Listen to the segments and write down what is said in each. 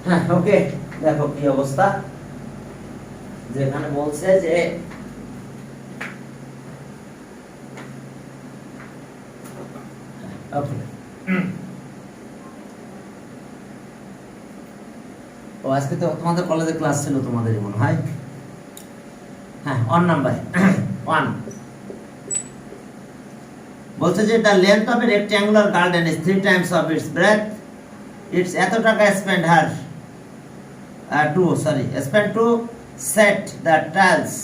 হ্যাঁ ওকে, দেখো কি অবস্থা, যেখানে বলছে যে ওকে ও আজকে তো তোমাদের কলেজে ক্লাস ছিল, তোমাদেরই মনে হয়। হ্যাঁ, অন নাম্বার ওয়ান বলছে যে the length of a rectangular garden is 3 times of its breadth. Its এত টাকা স্পেন্ড হার spend to set the tiles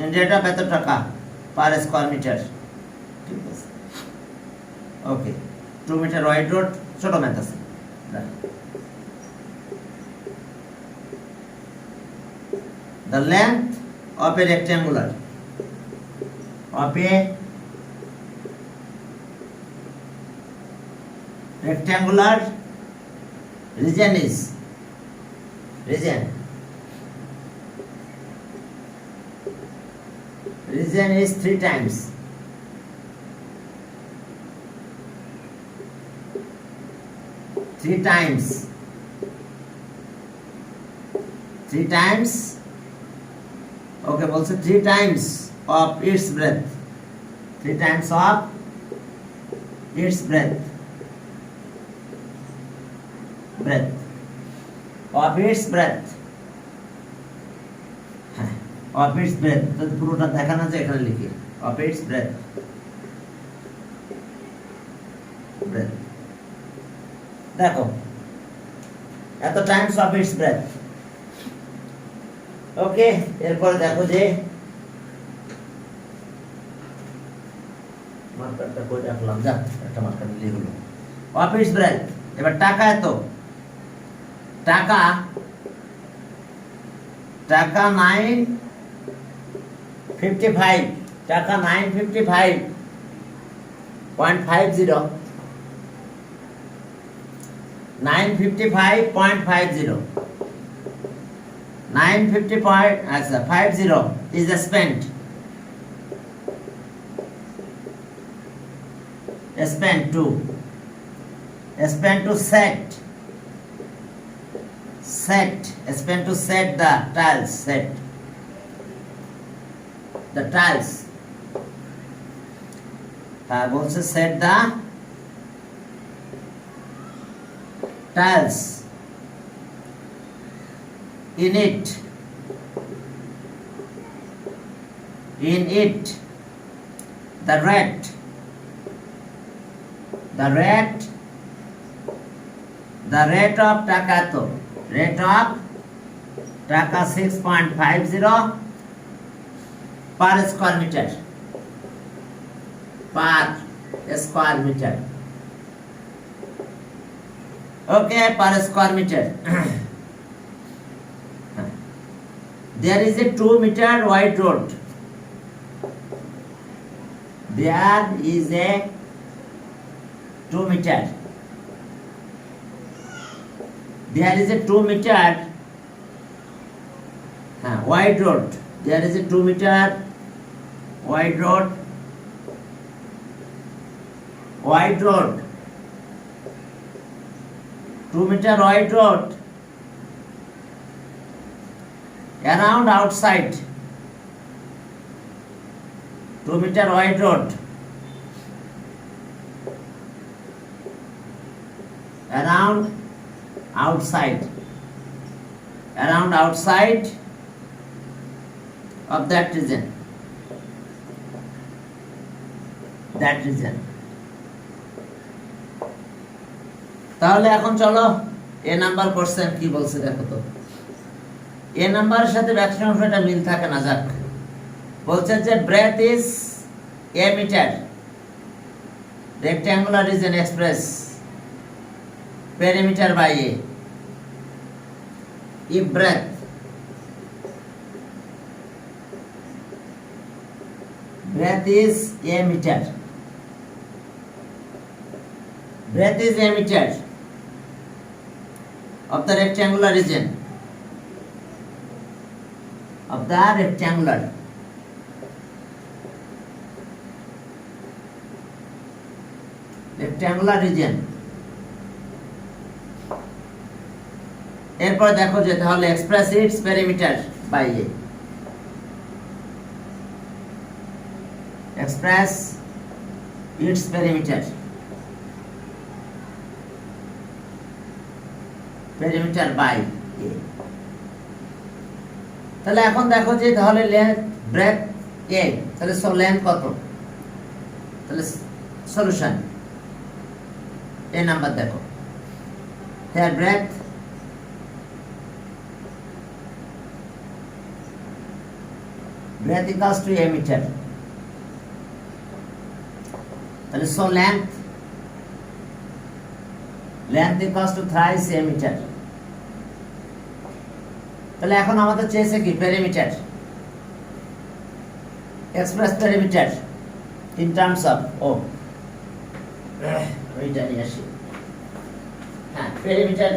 in rate of এত টাকা per square meter। ঠিক আছে, ওকে 2 মিটার ওয়াইড রোড, ছোট ম্যাথ আছে। The length of a rectangular region is region is 3 times okay বলছে 3 times of its breadth, 3 times of its breadth of its breadth of its breadth, তো পুরোটা দেখা না যে এখানে লিখি of its breadth দেখো এত টাইমস অফ ইটস breadth। ওকে, এরপর দেখো যে মার্কারটা কই রাখলাম, যা একটা মার্কার নিয়ে হলো অফ ইটস breadth। এবার টাকা এত, টাকা 955, টাকা 955.50 955.50 is spent to set the tiles, বলছে set the tiles in it the rate of টাকা তো rate of টাকা 6.50 per square meter okay, per square meter there is a 2 meter wide road, there is a 2 meter wide road, there is a 2 meter wide road 2 meter wide road around outside, 2 meter wide road around outside of that region তাহলে এখন চলো এ number question কি বলছে দেখো তো। এ নাম্বারের সাথে ব্যাকরণ অংশটা মিল থাকে না, যাক বলছে যে breadth is a metre, rectangular region express perimeter by a, if breadth is a meter, of the rectangular region rectangular region এরপর দেখো যে তাহলে express its perimeter by a, express its perimeter, perimeter by a. তাহলে এখন দেখো যে তাহলে length breadth এ, তাহলে লেন্থ কত, তাহলে সলিউশন এ নাম্বার দেখো, here breadth equals to a meter, তাহলে length equals to thrice a meter। তাহলে এখন আমাদের চেয়েছে কি perimeter, express perimeter in terms of ও, ওইটা নিয়ে আসি। হ্যাঁ পেরিমিটার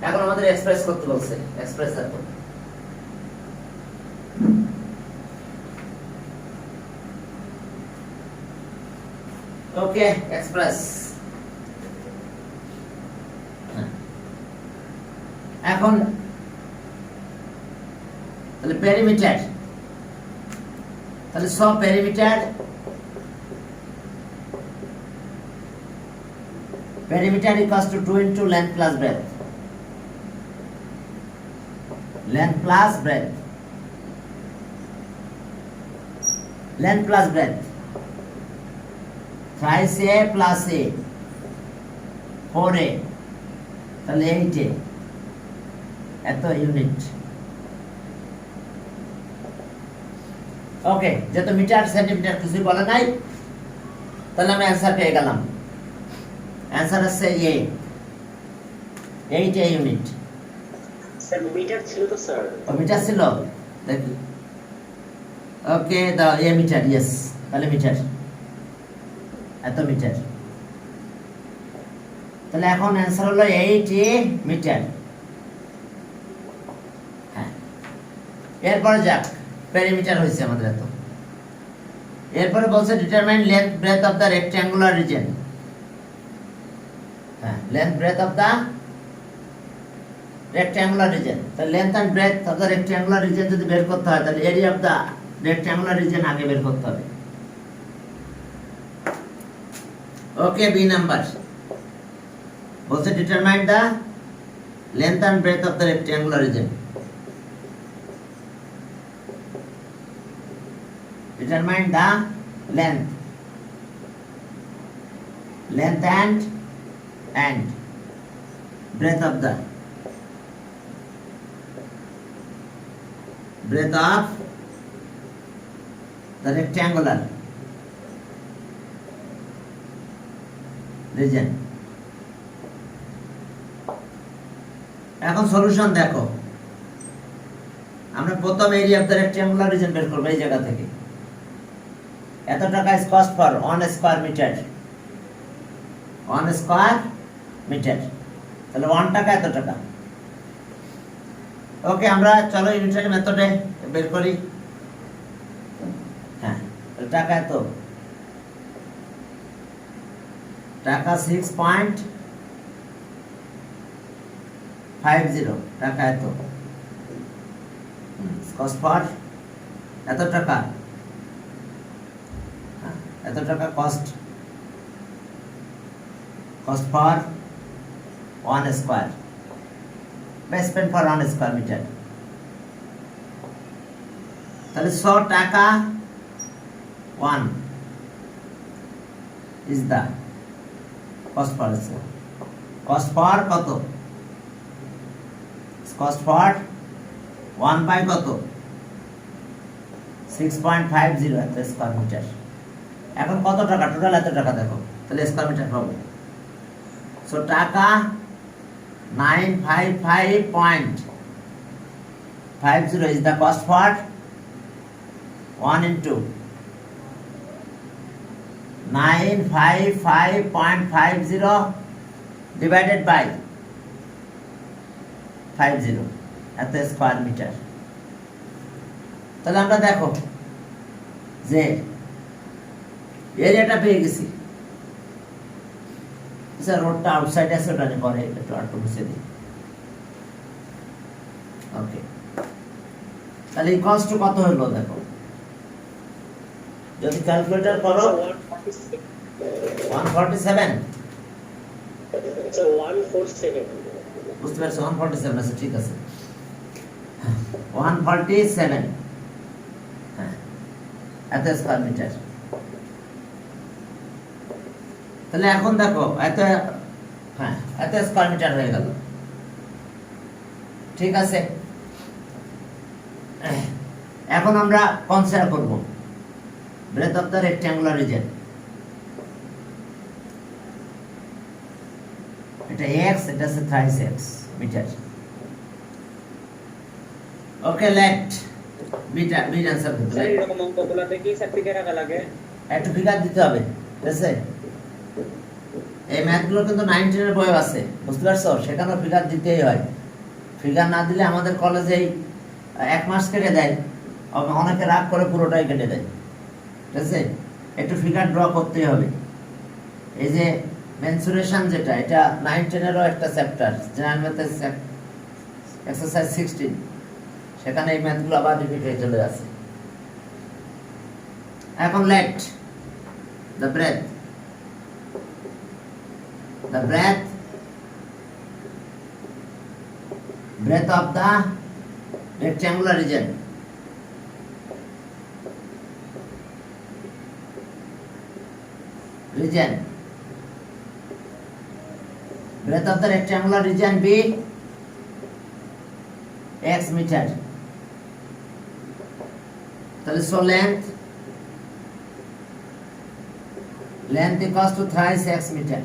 এখন আমাদের এক্সপ্রেস করতে বলছে, এক্সপ্রেস করতে। ওকে এক্সপ্রেস, এখন তাহলে পেরিমিটার, তাহলে সব perimeter, perimeter equals to 2 into length plus breadth, length plus breadth, length plus breadth, thrice a plus a 4a, তাহলে 8a, এত ইউনিট। ওকে যেহেতু মিটার সেন্টিমিটার কিছু বলে নাই, তাহলে আমি অ্যান্সার পেয়ে গেলাম। অ্যান্সার আছে এ, 8a ইউনিট। স্যার মিটার ছিল তো স্যার, ও মিটার ছিল, দেখি। ওকে দাও এ মিটার, ইয়েস, তাহলে মিটার, এত মিটার। তাহলে এখন অ্যান্সার হলো 8a মিটার। হ্যাঁ এরপরে যাক, পেরিমিটার হয়েছে আমাদের এত। এরপরে বলছে determine length breadth of the rectangular region. হ্যাঁ length breadth of the rectangular region, তাহলে length and breadth of the rectangular region যদি বের করতে হয়, তাহলে area of the rectangular region আগে বের করতে হবে। ওকে বি নাম্বার বলছে determine the length and breadth of the rectangular region. Determine the length and breadth of the rectangular region। এখন সলিউশন দেখো, আমরা প্রথম area of the rectangular region বের করব এই জায়গা থেকে। এত টাকা is cost for 1 square metre, 1 square metre, তাহলে 1 টাকা এত টাকা। ওকে আমরা চলো ইউনিটারি মেথডে বের করি। হ্যাঁ টাকা এত, টাকা 6.50 টাকা এত, কস্ট ফর এত টাকা, এত টাকা cost for 1 square, spend for 1 square metre. তাহলে 100 টাকা 1 is the cost for, cost for কত, কস্ট ফর 1 বাই কত 6.50 এত স্কয়ার মিটার। এখন কত টাকা টোটাল, এত টাকা দেখো, তাহলে স্কয়ার মিটার পাবো। সো টাকা 955.50 is the cost for 1 into 955.50 divided by 50 এত স্কয়ার মিটার। তাহলে আমরা দেখো যে এরিয়াটা পেয়ে গেছি। স্যার রোডটা আউটসাইড আছে, ওটা পরে একটু আটটু মুছে দিই। তাহলে ইকুয়ালস টু কত হলো দেখো, যদি ক্যালকুলেটর করো Sir, 147, 147. বুঝতে পারছো? 147 আছে, ঠিক আছে, 147, হ্যাঁ, এত স্কয়ার মিটার। তাহলে এখন দেখো এত, হ্যাঁ, এত স্কয়ার মিটার হয়ে গেল, ঠিক আছে। এখন আমরা কনসিডার করব breadth of the rectangular region. এটা এক্স, এটা আছে thrice x metre. Okay, let বিটা বিট आंसर করতে স্যার হবে, এরকম অঙ্কগুলোতে কি সার্টিফিকেট রাখা লাগে? একটু ফিগার দিতে হবে, ঠিক আছে। এই ম্যাথগুলো কিন্তু 9 10 এর বইও আছে, বুঝতে পারছো? সেখানেও ফিগার দিতেই হয়। ফিগার না দিলে আমাদের কলেজেই 1 মাস কেটে দেয়, অনেকে রাগ করে পুরোটাই কেটে দেয়, ঠিক আছে। একটু ফিগার ড্র করতেই হবে। এই যে মেনসুরেশন যেটা, এটা 9 10 এরও একটা চ্যাপ্টার, জেনারেল ম্যাথের এক্সারসাইজ 16, সেখানে এই ম্যাথগুলো আবার রিপিট হয়ে চলে আসে। এখন let the breadth, the breadth of the rectangular region, breadth of the rectangular region be x meter. তাহলে so length equals to thrice x meter,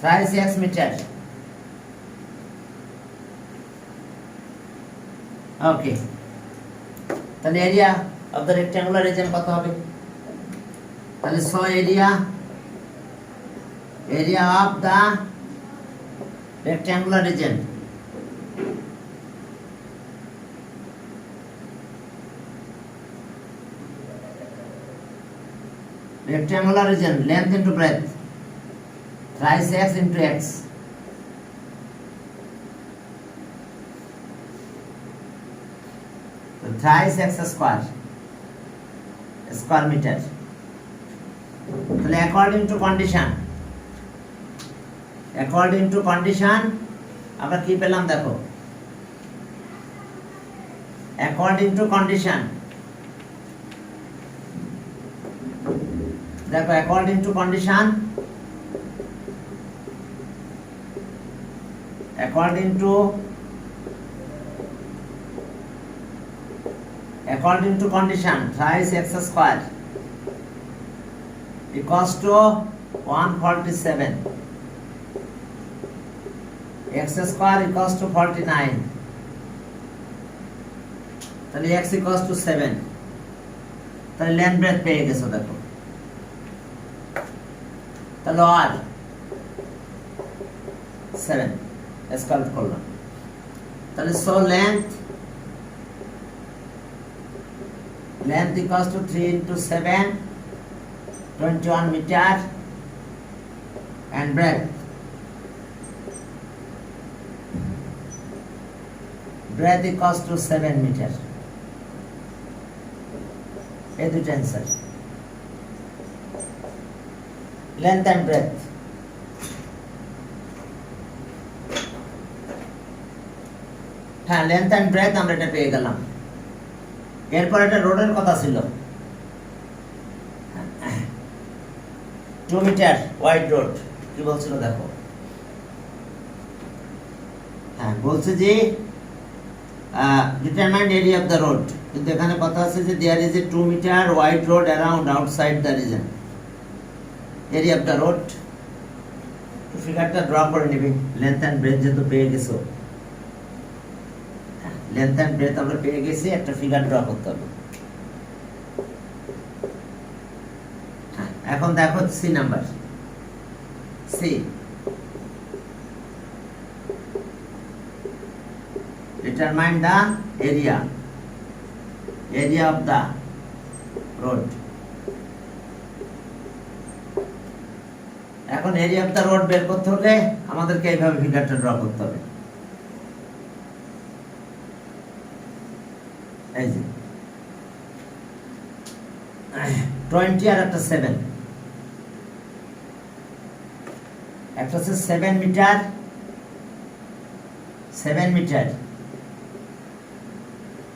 thrice x meter. ওকে, তাহলে area of the rectangular reason কত হবে? তাহলে so area of the rectangular reason, rectangular region, length into breadth, thrice x into x. So thrice x square meter. So according to condition, আমরা কি পেলাম দেখো, according to condition, দেখো according to condition, thrice x square equals to 147, x square equals to 49, তাহলে x equals to 7, তাহলে length breadth পেয়ে গেছো দেখো। তাহলে আর 7 স্কয়ার করলাম, তাহলে so length equals to 3 into 7, 21 meter, and breadth equals to 7 meter. এই দুটো অ্যান্সার, length and breadth. হ্যাঁ, লেন্থ এন্ড ব্রেথ আমরা এটা পেয়ে গেলাম। এরপর একটা রোডের কথা ছিল, 2 মিটার ওয়াইড রোড, কি বলছিল দেখো। হ্যাঁ, বলছে যে determined area of the road, কিন্তু এখানে কথা আছে যে there is a 2 metre wide road around outside the region, area of the road. ফিগারটা ড্র করে নিবি, লেন্থ এন্ড ব্রেথ যেহেতু পেয়ে গেছো, লেন্থ এন্ড ব্রেথ আমরা পেয়ে গেছি, একটা ফিগার ড্র করতে হবে। এখন দেখো C number, C determine the area of the road. এখন এরিয়া অফ দা রোড বের করতে হলে আমাদেরকে এইভাবে ফিগারটা ড্র করতে হবে। এই যে 20 আর একটা 7, একটা হচ্ছে 7 মিটার, 7 মিটার,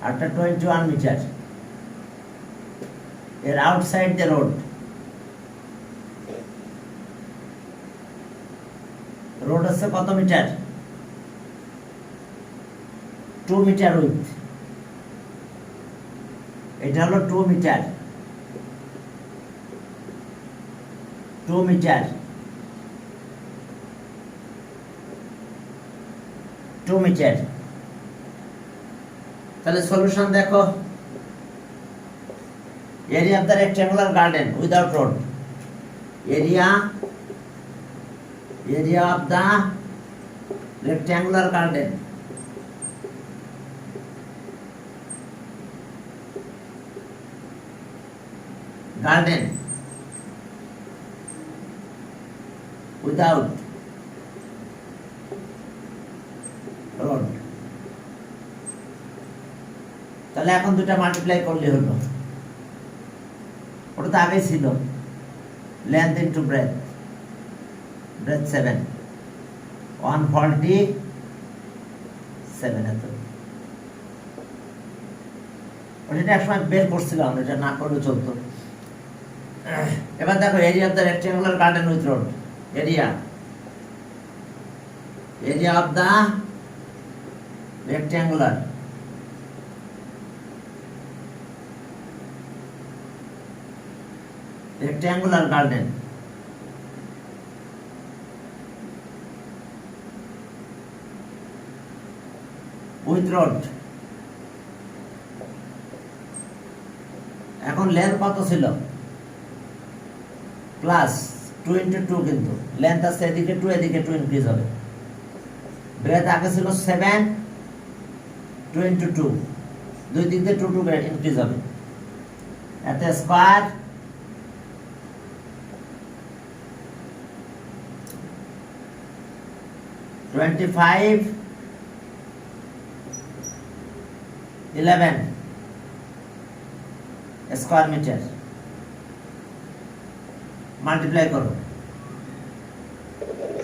আরটা 21 মিটার। এর আউটসাইড দ্য রোড, রোড হচ্ছে কত মিটার? 2 মিটার উইথ, এটা হলো 2 মিটার, 2 মিটার, 2 মিটার। তাহলে সলিউশন দেখো, area of the rectangular garden without road, area of the rectangular garden without road। তাহলে এখন দুটা মাল্টিপ্লাই করলে হলো, ওটা তো আগে ছিল, লেন্থ ইনটু ব্রেথ, ব্রেথ 7, 147 এত। ওটা একসময় বের করছিলাম, এটা না করলে চলতো। এবার দেখো area of the rectangular garden with road, area of the rectangular garden with road. এখন লেন্থ কত ছিল? প্লাস 2 × 2, কিন্তু লেন্থ আছে এদিকে 2, এদিকে 2 ইনক্রিজ হবে। ব্রেথ আগে ছিল 7, 2 × 2, দুই দিক দিয়ে 2 2 করে ইনক্রিজ হবে। এতে স্কয়ার (25, 11 স্কয়ার মিটার। মাল্টিপ্লাই করো,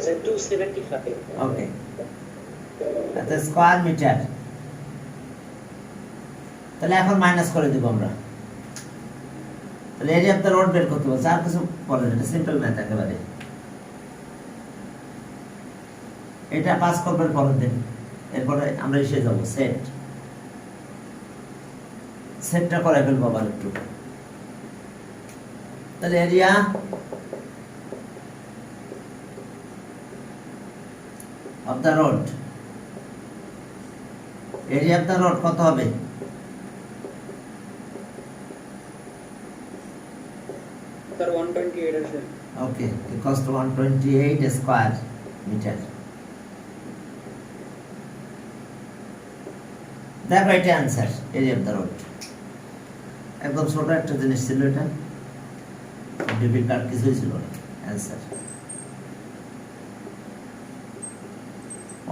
স্যার 275। ওকে, এত স্কয়ার মিটার। তাহলে এখন মাইনাস করে দিব আমরা। তাহলে এরিয়া অফ দ্য রোড বের করতে বলছে, আর কিছু বলে না, সিম্পল ম্যাথ একেবারে। এটা পাস করবেন পরের দিন, এরপরে আমরা এসে যাবো সেটটা করে ফেলবো আবার একটু। তাহলে area of the road, area of the road কত হবে? স্যার 128 আছে। ওকে, ইকুয়ালস টু 128 স্কয়ার মিটার। দেখো এটা answer, area of the road. একদম ছোট একটা জিনিস ছিল, এটা ডিফিকাল্ট কিছুই ছিল না। Answer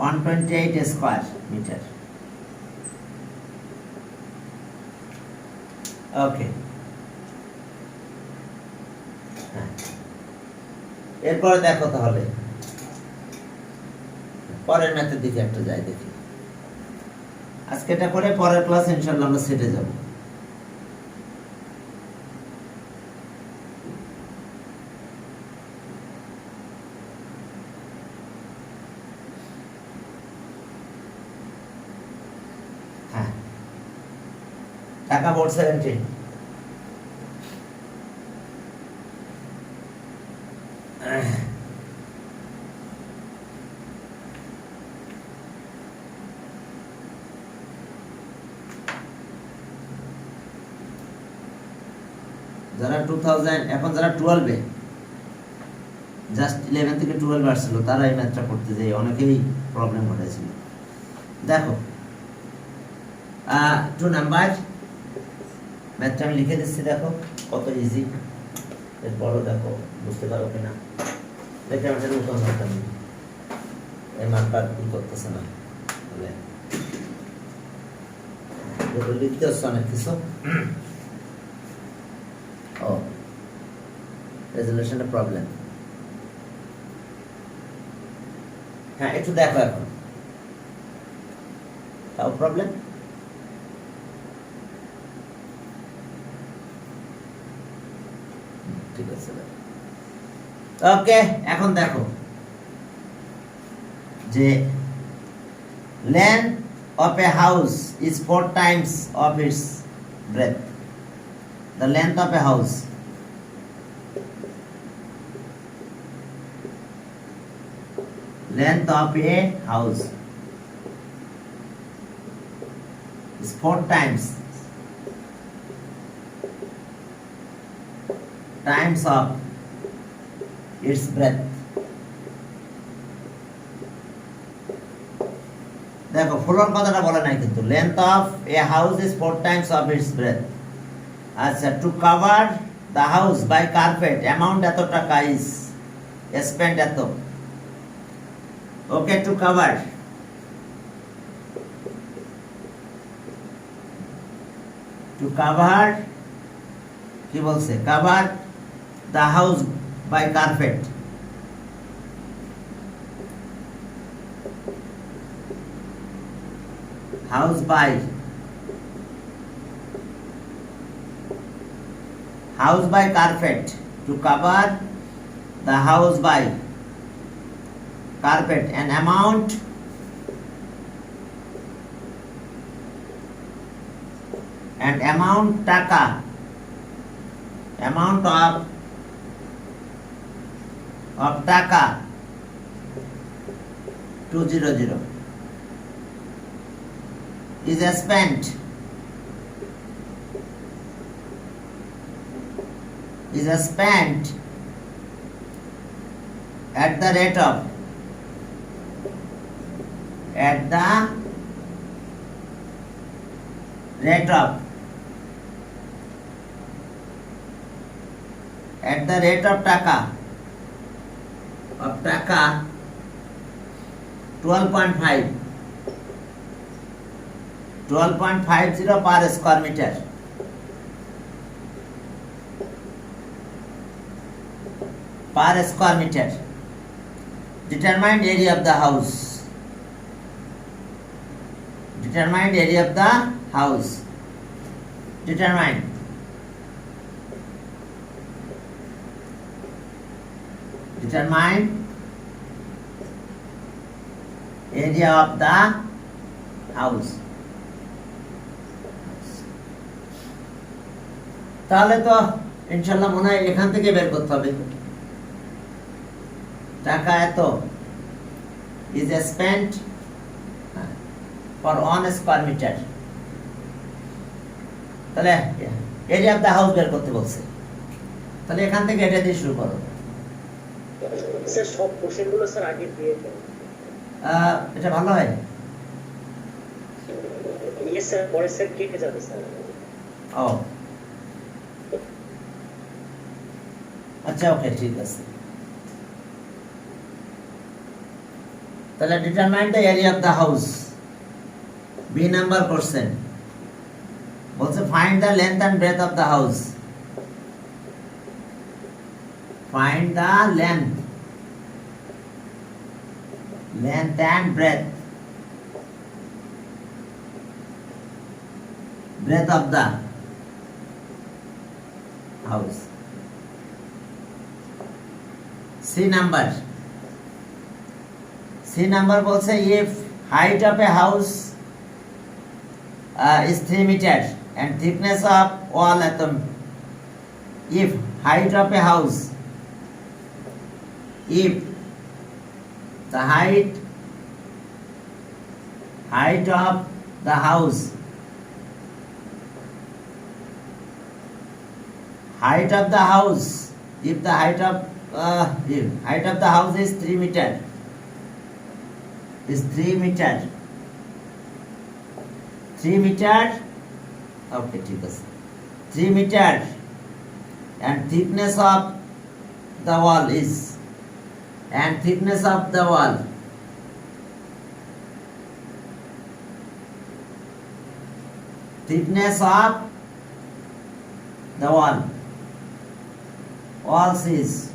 128 square metre. ওকে, এরপরে দেখো তাহলে পরের ম্যাথের দিকে একটা যাই দেখি। আজকে এটা করে পরের ক্লাস ইনশাআল্লাহ আমরা সেটে যাব। হ্যাঁ, টাকা বোর্ড 17। যারা 2000 এখন যারা 12 জাস্ট 11 থেকে 12 আসছিল, তারা এই ম্যাথটা করতে যাই অনেকেই প্রবলেম ঘটেছিল। দেখো 2 নাম্বার ম্যাথটা আমি লিখে দিচ্ছি, দেখো কত ইজি। এরপরও দেখো বুঝতে পারো কিনা, দেখে আমাদের উত্তর করতাম এই মার্কার কি করতেছে না। লিখতে হচ্ছে অনেক কিছু। ও রেজুলেশনের প্রবলেম। হ্যাঁ একটু দেখো এখন তাও প্রবলেম। ঠিক আছে ওকে, এখন দেখো যে length of a house is 4 times of its breadth. The length of a house is 4 times of its breadth. দেখো ফ্লোর কথাটা বলে নাই কিন্তু, length of a house is 4 times of its breadth. আচ্ছা, to cover the house by carpet amount এত টাকা is spend এত। ওকে, two cover কি বলছে, cover the house by carpet, house by carpet, to cover the house by carpet, an amount টাকা, amount of টাকা 200 is spent at the rate of টাকা 12.50 per square meter. Determined area of the house. Determined area of the house তাহলে তো ইনশাআল্লাহ মনে হয় এখান থেকে বের করতে হবে। টাকা এত is spent for 1 square meter। তাহলে এরিয়া অফ দ্য হাউস বের করতে বলছে, তাহলে এখান থেকে এটা দিয়ে শুরু করো। স্যার সব কোশ্চেনগুলো স্যার আগে দিয়ে দেন। এটা ভালো হয়। ইয়েস স্যার, পরে স্যার কেটে যাবে স্যার। ও আচ্ছা, ওকে ঠিক আছে। তাহলে determine the area of the house, B number question বলছে find the length and breadth of the house. Find the length and breadth of the house. C number বলছে if height of a house is 3 meter and thickness of wall atom, if height of a house, if the height of the house, if the height of the house is 3 meter, okay ঠিক আছে, 3 meter and thickness of the wall is, thickness of the wall. Walls is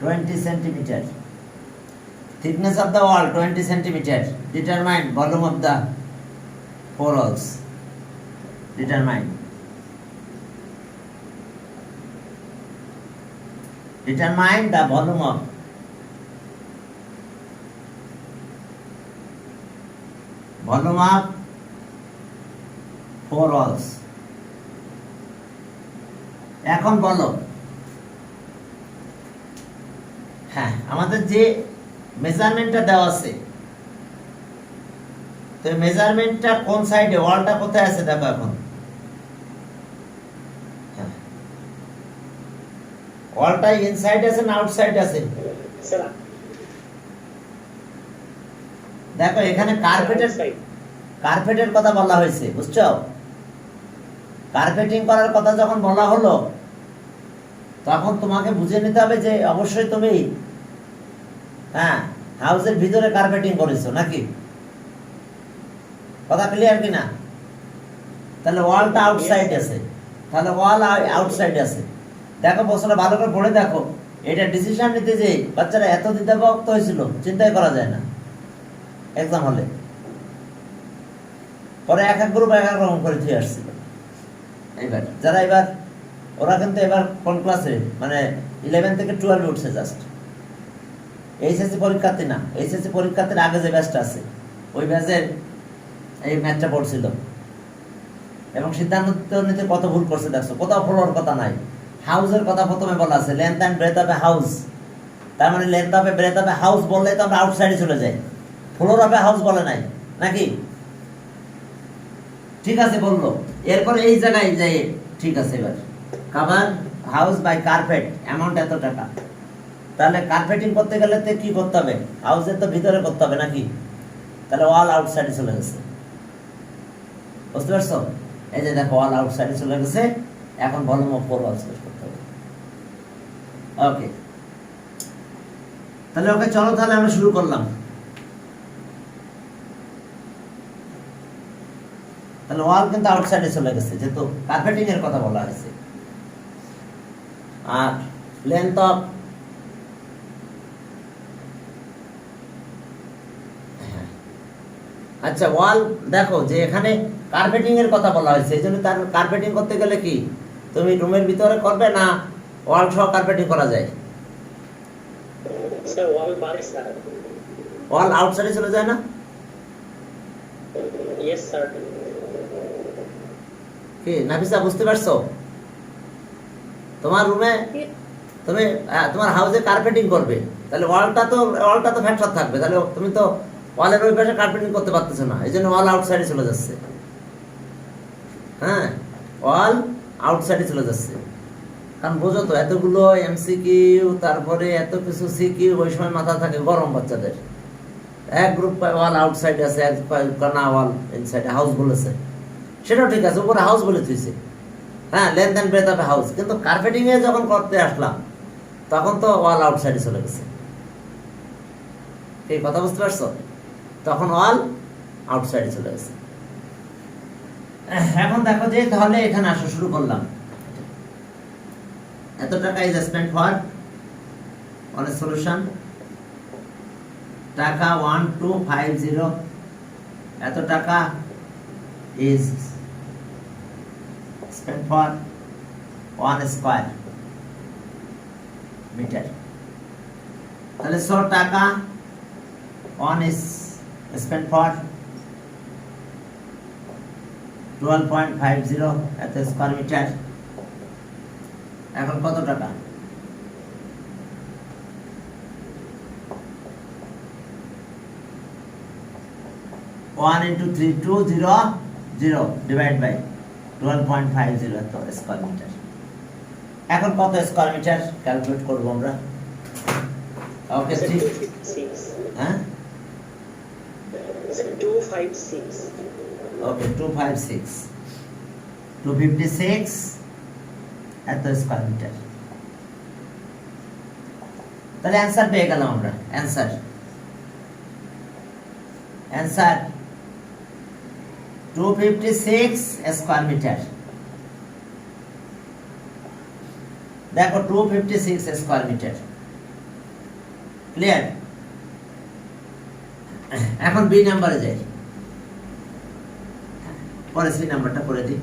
20 centimeter. Thickness of the wall 20 centimeter. Determine volume of the four walls. Determine the volume of four walls. এখন বলো, হ্যাঁ আমাদের যে মেজারমেন্টটা দেওয়া আছে, তো মেজারমেন্টটা কোন সাইডে, ওয়ালটা কোথায় আছে দেখো এখন। হ্যাঁ, ওয়ালটা ইনসাইড আছে না আউটসাইড আছে? স্যার দেখো এখানে কার্পেটের কথা বলা হয়েছে, বুঝছো? কার্পেটিং করার কথা যখন বলা হলো, তখন তোমাকে বুঝে নিতে হবে যে অবশ্যই তুমি হ্যাঁ হাউসের ভিতরে কার্পেটিং করেছো নাকি? কথা ক্লিয়ার কিনা? তাহলে ওয়ালটা আউটসাইড আছে, তাহলে ওয়াল আউটসাইড আছে। দেখো প্রশ্নটা ভালো করে পড়ে দেখো, এটা ডিসিশন নিতে যে বাচ্চারা এত দ্বিধাবিভক্ত হয়েছিল চিন্তাই করা যায় না এক্সাম হলে। পরে এক এক গ্রুপ এক এক রকম করে থুয়ে আসছিল। এবার যারা এবার ওরা কিন্তু এবার কোন ক্লাসে, মানে 11 থেকে 12 উঠছে জাস্ট, এইচএসসি পরীক্ষার্থী না, এইচএসসি পরীক্ষার্থীর আগে যে ব্যাচটা আছে ওই ব্যাচের এই ম্যাথটা পড়ছিল এবং সিদ্ধান্ত নিতে কত ভুল করছে দেখছো। কোথাও ফ্লোর কথা নাই, হাউসের কথা প্রথমে বলা আছে, length and breadth of a house. তার মানে length of a breadth of a house বললেই তো আমরা আউটসাইডে চলে যাই, ফ্লোর অফ এ হাউস বলে নাই নাকি? ঠিক আছে বললো। এরপর এই জায়গায় যাই, ঠিক আছে এবার cover house by carpet amount এত টাকা। তাহলে কার্পেটিং করতে গেলে তো কি করতে হবে, হাউসের তো ভিতরে করতে হবে নাকি? তাহলে ওয়াল আউটসাইডে চলে গেছে, বুঝতে পারছো? এই যে দেখো ওয়াল আউটসাইডে চলে গেছে, এখন ভলিউম অফ ফোর ওয়ালস করতে হবে। ওকে, তাহলে ওকে চলো তাহলে আমরা শুরু করলাম। তাহলে ওয়াল কিন্তু আউটসাইডে চলে গেছে যেহেতু কার্পেটিং এর কথা বলা হয়েছে। আর লেন্থ অফ আচ্ছা ওয়াল দেখো যে এখানে কার্পেটিং এর কথা বলা হয়েছে, এই জন্য তার কার্পেটিং করতে গেলে কি তুমি রুমের ভিতরে করবে না ওয়াল সহ কার্পেটিং করা যায়? স্যার ওয়াল বারে স্যার। ওয়াল আউটসাইডে চলে যায় না? Yes sir. কি নাফিসা বুঝতে পারছো? তোমার রুমে তুমি তোমার হাউসে কার্পেটিং করবে, তাহলে ওয়ালটা তো ফ্যাক্টর থাকবে, তাহলে তুমি তো ওয়ালের ওই পাশে কার্পেটিং করতে পারতেছো না, এই জন্য ওয়াল আউটসাইডে চলে যাচ্ছে। হ্যাঁ, ওয়াল আউটসাইডে চলে যাচ্ছে, কারণ বোঝো তো এতগুলো এমসিকিউ, তারপরে এত কিছু সিকিউ, ওই সময় মাথা থাকে গরম বাচ্চাদের। এক গ্রুপ ওয়াল আউটসাইডে আছে, এক না ওয়াল ইনসাইডে হাউস বলেছে, সেটাও ঠিক আছে, উপরে হাউস বলে দিয়েছে। হ্যাঁ, length and breadth of house, কিন্তু কার্পেটিং এ যখন করতে আসলাম তখন তো ওয়াল আউটসাইডে চলে গেছে। এই কথা বুঝতে পারছো? তখন ওয়াল আউটসাইডে চলে গেছে। এখন দেখো যে তাহলে এখানে আসা শুরু করলাম। এত টাকা is spent for on a solution, টাকা 1250, এত টাকা is spent for 1 square meter. তাহলে 100 টাকা 1 is spent for 12.50 at a square meter। এখন কত টাকা? one into 3200 divide by 12.50 তো স্কয়ার মিটার। এখন কত স্কয়ার মিটার ক্যালকুলেট করব আমরা? ওকে, ঠিক। হ্যাঁ, 256। ওকে, 256 256 এত স্কয়ার মিটার। তাহলে অ্যানসার পেয়ে গেলাম আমরা। Answer 256 square metre. দেখো 256 স্কয়ার মিটার। ক্লিয়ার? এখন বি নাম্বারে যাই, পরে সি নাম্বারটা করে দিই।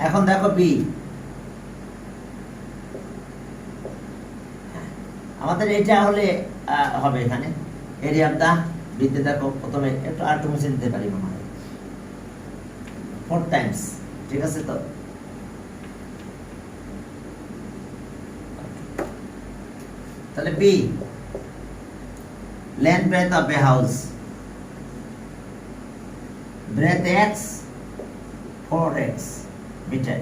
এখন দেখো বি, আমাদের এটা হলে হবে এখানে এরিয়া অফ দা বিতে। দেখো প্রথমে একটু আর টু মুছে দিতে পারি মনে হয় 4 টাইমস, ঠিক আছে? তো তাহলে B length breadth of a house, breadth x 4x metre,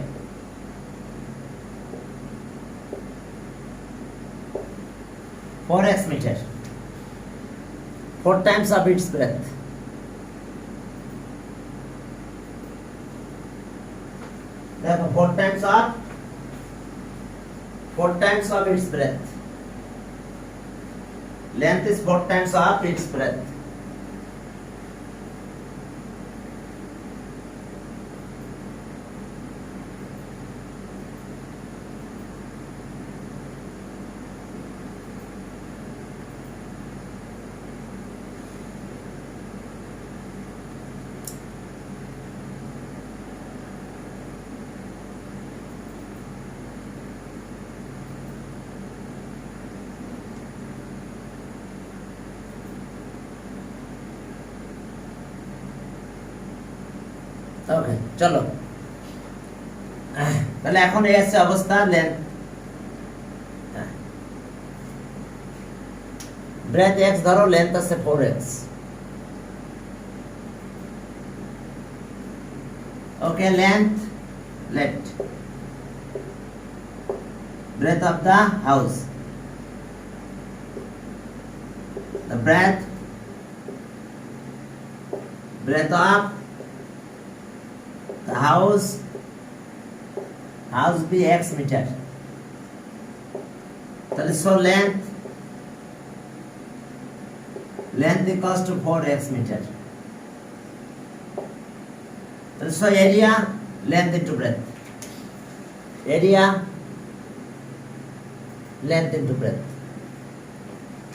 meter, 4 times of its breadth. Therefore 4 times of its breadth. Length is 4 times of its breadth. ওকে, চলো তাহলে এখন এই আছে অবস্থা। লেন্থ ব্রেথ x ধরো, লেন্থ আছে 4x। ওকে, length let breadth of the house, the breadth of the house be x meter. তাহলে so length equals to 4x meter. তাহলে so area length into breadth, area length into breadth.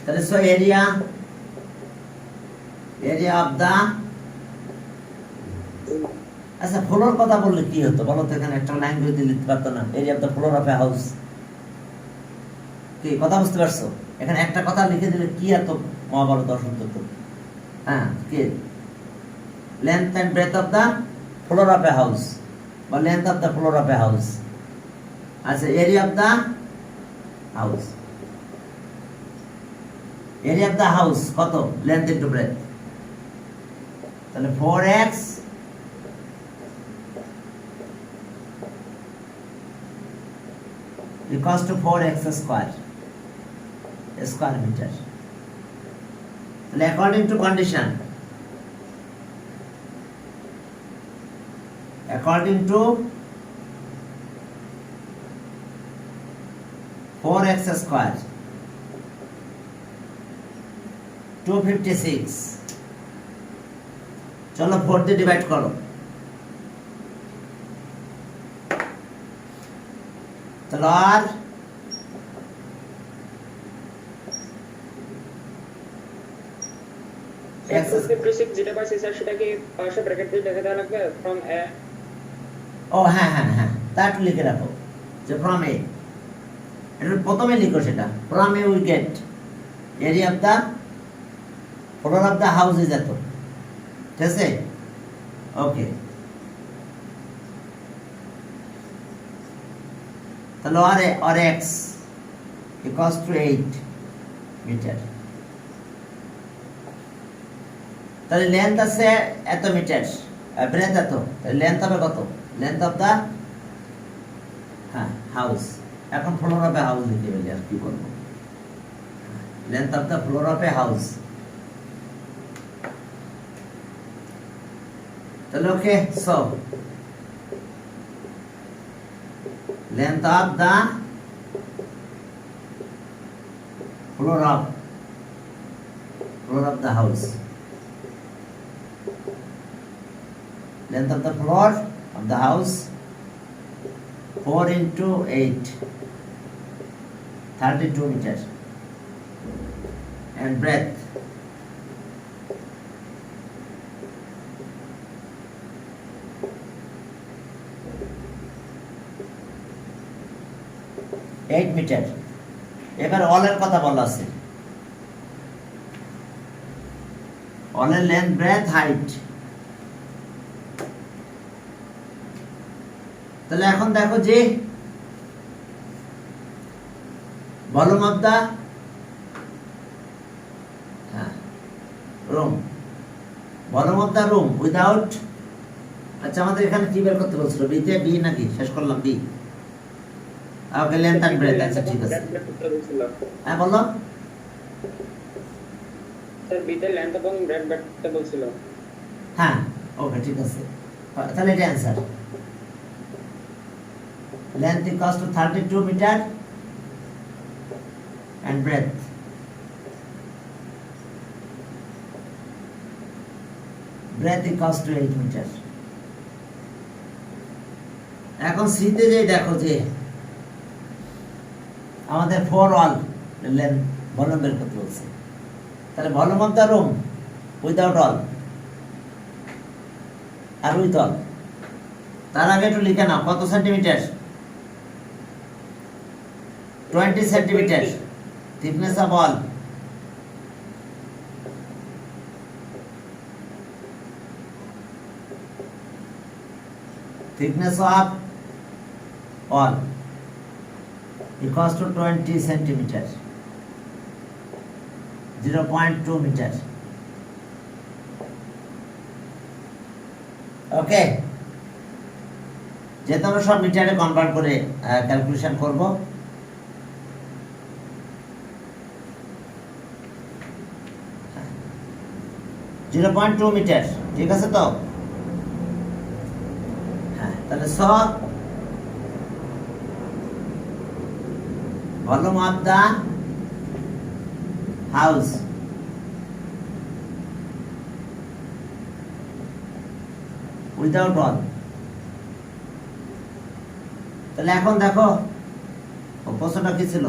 তাহলে so area of the, আচ্ছা floor কথা বললে কি হতো বলো তো? এখানে একটা লাইন দিয়ে লিখতে পারতো না? Area of the floor of a house. কি কথা বুঝতে পারছো? এখানে একটা কথা লিখে দিলে কি এত মহাভারত অসুন্দর তো? হ্যাঁ, কি length and breadth of the floor of a house, বা length of the floor of a house. আচ্ছা, area of the house, area of the house কত? Length into breadth. তাহলে 4x equals to 4x square meter. According to condition, according to 4x square 256, চলো 4 দিয়ে divide করো। তাহলে আর যেটা পাইছি sir সেটাকে পাশে ব্র্যাকেট দিয়ে লিখে দেওয়া লাগবে ফ্রম এ। ও হ্যাঁ হ্যাঁ হ্যাঁ, তা একটু লিখে রাখো যে ফ্রম এ, এটা প্রথমে লিখো সেটা। From a we get area of the floor of the house is এত, ঠিক আছে? ওকে, তাহলে আর x equals to 8 মিটার। তাহলে লেন্থ আছে এত মিটার, ব্রেথ এত, তাহলে লেন্থ হবে কত? Length of the house. এখন ফ্লোর অফ এ হাউস লিখে ফেলি, আর কি করবো? Length of the floor of a house. তাহলে okay, so length of the floor of the house length of the floor of the house 4 into 8, 32 meters, and breadth 8 metre. এবার অলের কথা বলা আছে, অলের লেন্থ ব্রেথ হাইট। তাহলে এখন দেখো যে volume of the room, volume of the room without, আচ্ছা আমাদের এখানে কি বের করতে বলছিল, বিতে বি নাকি শেষ করলাম B, okay length and breadth, আচ্ছা ঠিক আছে, হ্যাঁ বলো স্যার বিতে লেন্থ এবং ব্রেড ব্যাটটা বলছিল। হ্যাঁ ওকে ঠিক আছে, তাহলে এটা answer. Length equals to 32 meter and breadth equals to 8 meter. এখন সিতে যেই দেখো যে আমাদের 4 ওয়াল লেন্থ ভলিউম বের করতে বলছে, তাহলে volume of the room without all আর উইথ অল, তার আগে একটু লিখে নাও কত centimetre, 20 centimeter thickness of wall, thickness of wall equals to 20 centimeter, 0.2 meter. ওকে, যেহেতু আমরা সব মিটারে কনভার্ট করে ক্যালকুলেশন করব, 0.2 মিটার, ঠিক আছে তো? হ্যাঁ, তাহলে স volume of the house without walls. তাহলে এখন দেখো প্রশ্নটা কি ছিল,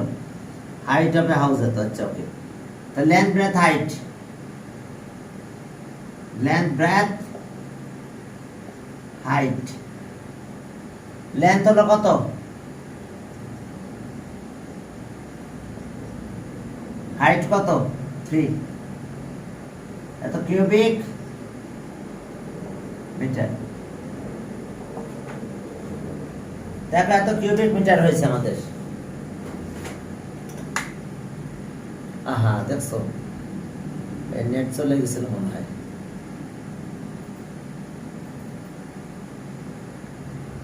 হাইট অফ এ হাউস, এত আচ্ছা ওকে, তাহলে length breadth height, length breadth height, length হলো কত, height কত 3, এত কিউবিক মিটার। দেখো এত কিউবিক মিটার হয়েছে আমাদের, আহা দেখছো নেট চলে গেছিল মনে হয়,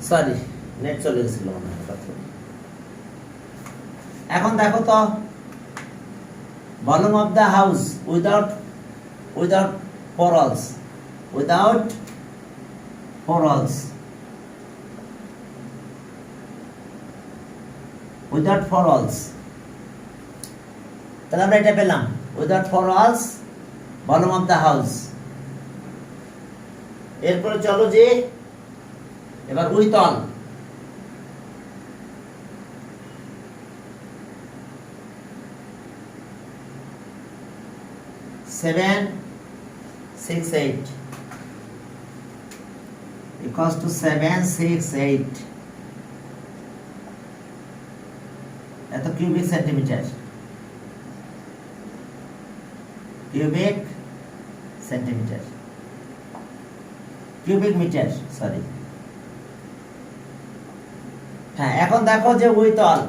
সরি নেট চলে গেছিল মনে হয়। এখন দেখো তো volume of the house without four walls, without four walls, without four walls, তাহলে আমরা এটা পেলাম without four walls volume of the house. এরপরে চলো যে এবার with all, seven, 6, 8 equals to 7, 6, 8, এত cubic centimetre, cubic centimetre, cubic metre sorry. হ্যাঁ, এখন দেখো যে উইথ অল,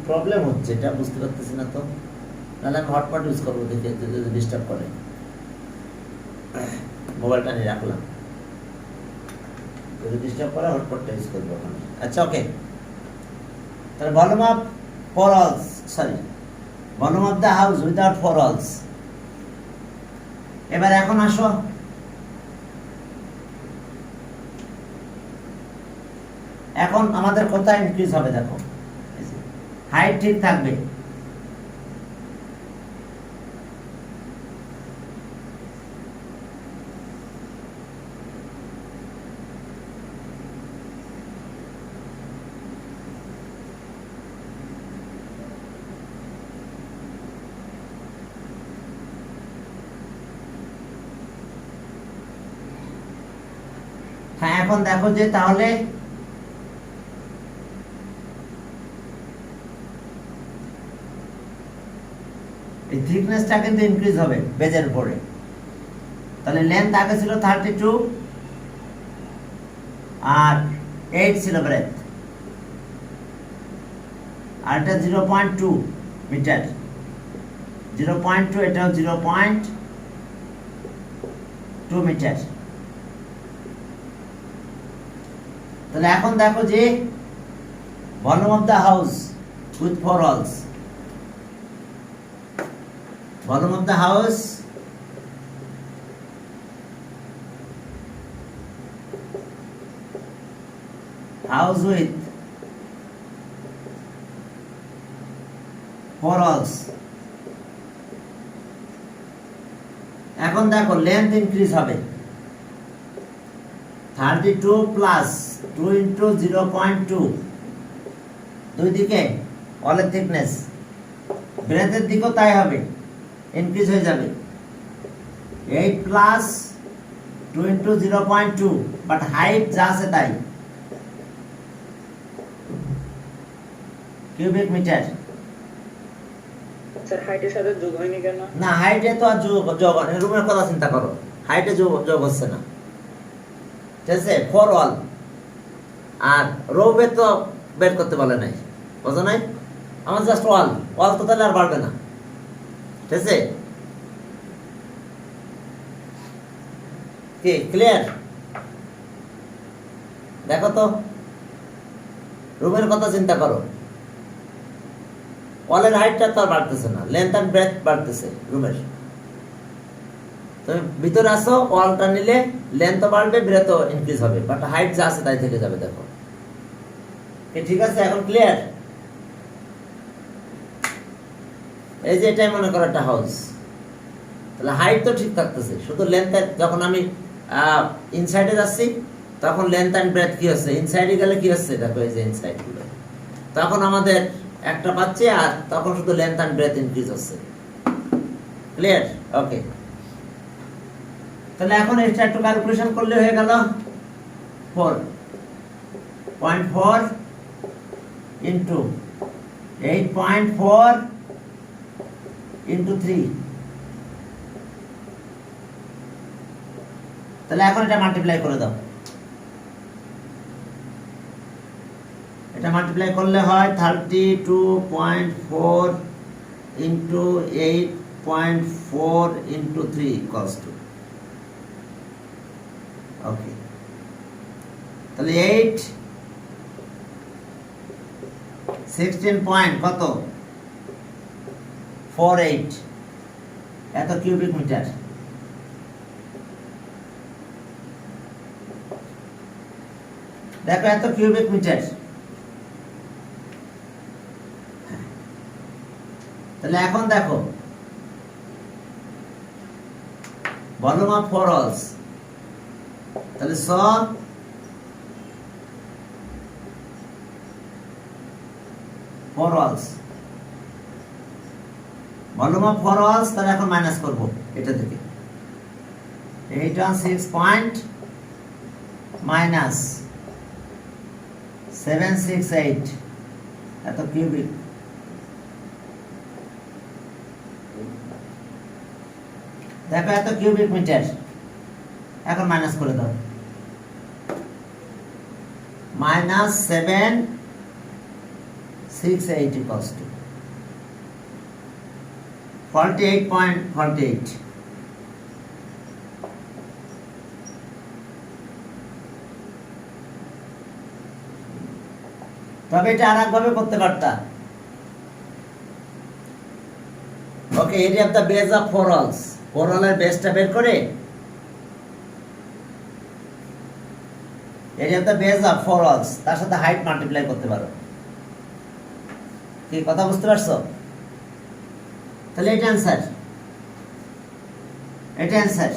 প্রবলেম হচ্ছে এটা বুঝতে পারতেছি না তো, নাহলে আমি হটপট ইউজ করবো, দেখে যদি ডিস্টার্ব করে। মোবাইলটা নিয়ে রাখলাম, যদি ডিস্টার্ব করে হটপটটা ইউজ করবো ওখানে। আচ্ছা ওকে, তাহলে ভলিউম অফ ফোর অলস, sorry, volume of the house without four অলস। এবার এখন আসো, এখন আমাদের কোথায় ইনক্রিজ হবে দেখো, হাইট ঠিক থাকবে, হ্যাঁ। এখন দেখো যে তাহলে এই থিকনেসটা কিন্তু ইনক্রিজ হবে বেজের উপরে। তাহলে লেন্থ আগে ছিল 32 আর 8 ছিল ব্রেথ, আর এটা 0.2 মিটার, 0.2, এটাও 0.2 মিটার। তাহলে এখন দেখো যে volume of the house with four walls, volume of the house with four walls। এখন দেখো লেন্থ ইনক্রিজ হবে 32 প্লাস 2 ইন্টু 0.2, দুই দিকে ওয়ালের থিকনেস, ব্রেথের দিকেও তাই হবে, ইনক্রিজ হয়ে যাবে 8 প্লাস 2 ইন্টু 0.2, বাট হাইট যা আছে তাই, কিউবিক মিটার। স্যার হাইটের সাথে যোগ হয়নি কেন? না, হাইটে তো আর যোগ রুমের কথা চিন্তা করো, হাইটে যোগ হচ্ছে না, ঠিক আছে। ফোর ওয়াল আর রোবে তো বের করতে বলে নাই, বুঝো নাই, আমার জাস্ট ওয়াল তো তাহলে আর বাড়বে না, ঠিক আছে। কি ক্লিয়ার? দেখো তো, রুমের কথা চিন্তা করো, ওয়ালের হাইটটা তো আর বাড়তেছে না, লেন্থ এন্ড ব্রেথ বাড়তেছে রুমের। তুমি ভিতরে আসো, ওয়ালটা নিলে লেন্থও বাড়বে, ব্রেথও ইনক্রিজ হবে, বাট হাইট যা আছে তাই থেকে যাবে। দেখো ঠিক আছে, এখন ক্লিয়ার? এই যে এটাই মনে করো একটা হাউস, তাহলে হাইট তো ঠিক থাকতেছে, শুধু লেন্থ। যখন আমি ইনসাইডে যাচ্ছি তখন লেন্থ এন্ড ব্রেথ কি হচ্ছে, ইনসাইডে গেলে কি হচ্ছে দেখো, এই যে ইনসাইড গুলো, তখন আমাদের একটা পাচ্ছে, আর তখন শুধু লেন্থ এন্ড ব্রেথ ইনক্রিজ হচ্ছে। ক্লিয়ার? ওকে, তাহলে এখন এটা একটু ক্যালকুলেশন করলে হয়ে গেল 4.4 ইন্টু 8.4 ইন্টু 3, তাহলে এখন এটা মাল্টিপ্লাই করে দাও। এটা মাল্টিপ্লাই করলে হয় 32.4 ইন্টু 8.4 ইন্টু 3 ইকুয়ালস টু, ওকে, তাহলে 8 16 পয়েন্ট কত 48 এত কিউবিক মিটার। দেখো এত কিউবিক মিটার, তাহলে এখন দেখো ভলিউম অফ ফোর অলস, তাহলে four walls, volume of four অলস, তাহলে এখন মাইনাস করব এটা থেকে, 816 পয়েন্ট মাইনাস 768 এত কিউবিক। দেখো এত কিউবিক মিটার, এখন মাইনাস করে দাও, -768 68 equals to 48.48. তবে এটা আর একভাবে করতে পারতাম। Okay, area of the base of 4 walls, 4 wall এর বেসটা বের করে area of the base of 4 walls তার সাথে হাইট মাল্টিপ্লাই করতে পারো। কি কথা বুঝতে পারছো? তাহলে এটা অ্যান্সার, এটা অ্যান্সার।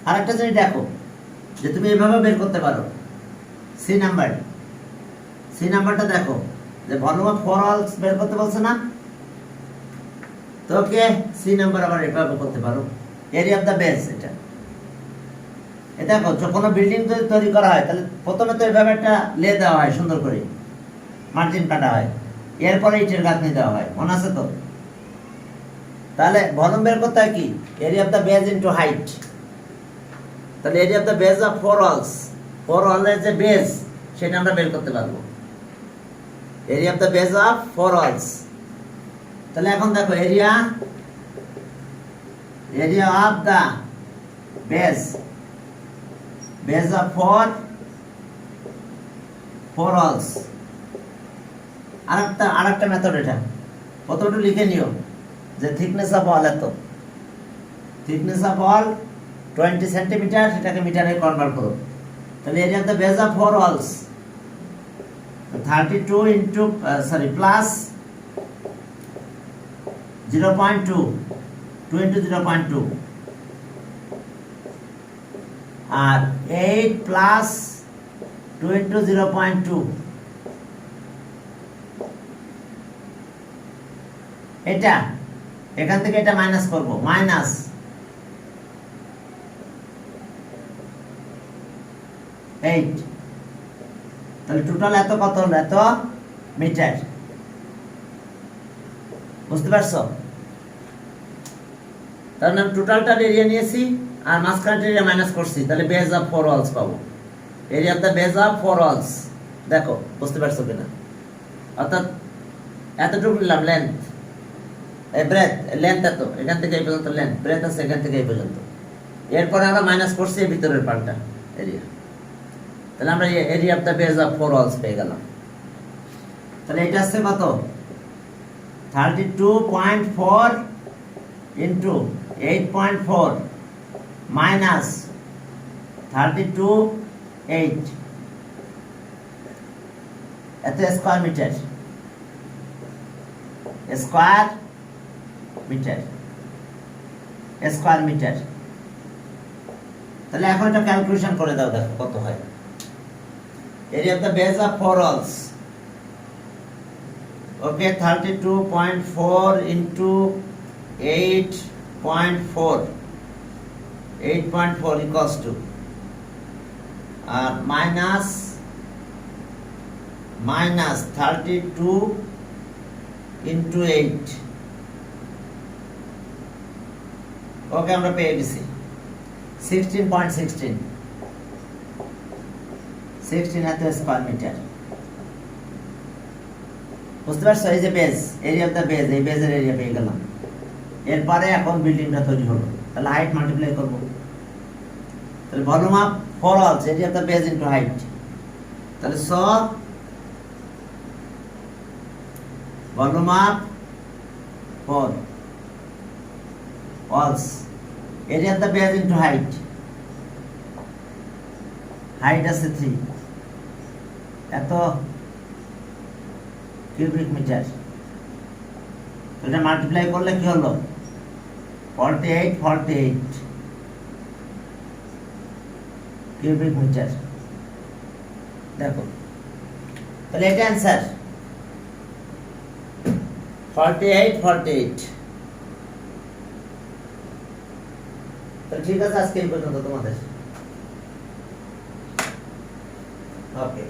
আরেকটা জিনিস দেখো, যে তুমি এভাবে বের করতে পারো। সি নাম্বারটা দেখো, যে ভলিউম অফ 4 walls বের করতে বলছে না, তো ওকে সি নাম্বার আবার এভাবে করতে পারো। এরিয়া অফ দ্য বেস এটা দেখো, যখন কোনো বিল্ডিং যদি তৈরি করা হয় তাহলে প্রথমে তো এভাবে একটা লে দেওয়া হয়, সুন্দর করে মার্জিন কাটা হয়, এরপরে ইটের গাঁথনি দেওয়া হয়, মনে আছে তো? তাহলে ভলিউম বের করতে হয় কি, area of the base into height. তাহলে area of the base of 4 walls, 4 wall এর যে বেস সেটা আমরা বের করতে পারবো, area of the base of 4 walls। তাহলে এখন দেখো, area of the base of 4 walls। আরেকটা মেথড, এটা কতটুকু লিখে নিও, যে থিকনেস অফ ওয়াল এত, থিকনেস অফ ওয়াল 20 সেন্টিমিটার, সেটাকে মিটারে কনভার্ট করো। তাহলে area of the base of 4 walls 32 into plus 0.2, 2 into 0.2, আর 8 প্লাস 2 ইনটু 0.2, এটা এখান থেকে এটা মাইনাস করব, মাইনাস 8। তাহলে টোটাল এত কত হলো, এত মিটার। বুঝতে পারছো? তার মানে টোটালটা এরিয়া নিয়েছি আর মাঝখানটা এরিয়া মাইনাস করছি, তাহলে বেস অফ 4 walls পাবো। Area of the base of 4 walls, দেখো বুঝতে পারছো কিনা? অর্থাৎ এতটুকু নিলাম লেন্থ, ব্রেথ, লেন্থ এত, এখান থেকে এই পর্যন্ত লেন্থ, ব্রেথ আছে এখান থেকে এই পর্যন্ত, এরপরে আমরা মাইনাস করছি এই ভিতরের পার্টটা এরিয়া। তাহলে আমরা area of the base of 4 walls পেয়ে গেলাম। তাহলে এটা আসছে কত, 32.4 ইন্টু 8.4 মাইনাস 32.8, এত স্কোয়ার মিটার, স্কোয়ার মিটার। তাহলে এখন এটা ক্যালকুলেশন করে দাও, দেখো কত হয়। Area of the base of 4 walls, okay, 32.4 into 8.4 equals to minus 32 into 8, ওকে আমরা পেয়ে গেছি 16 এত স্কোয়ার মিটার। বুঝতে পারছো? এই যে base, area of the base, এই বেসের এরিয়া পেয়ে গেলাম। এরপরে এখন বিল্ডিংটা তৈরি হলো, তাহলে হাইট মাল্টিপ্লাই করব। তাহলে volume of 4 walls, area of the base into height. তাহলে volume of 4 walls, area of the base into height. Height আছে 3, এত কিউবিক মিটার। এটা মাল্টিপ্লাই করলে কি হলো, 48 কিউবিক মিটার। দেখো, তাহলে এটা অ্যান্সার 48। তাহলে ঠিক আছে, আজকে এই পর্যন্ত তোমাদের। ওকে।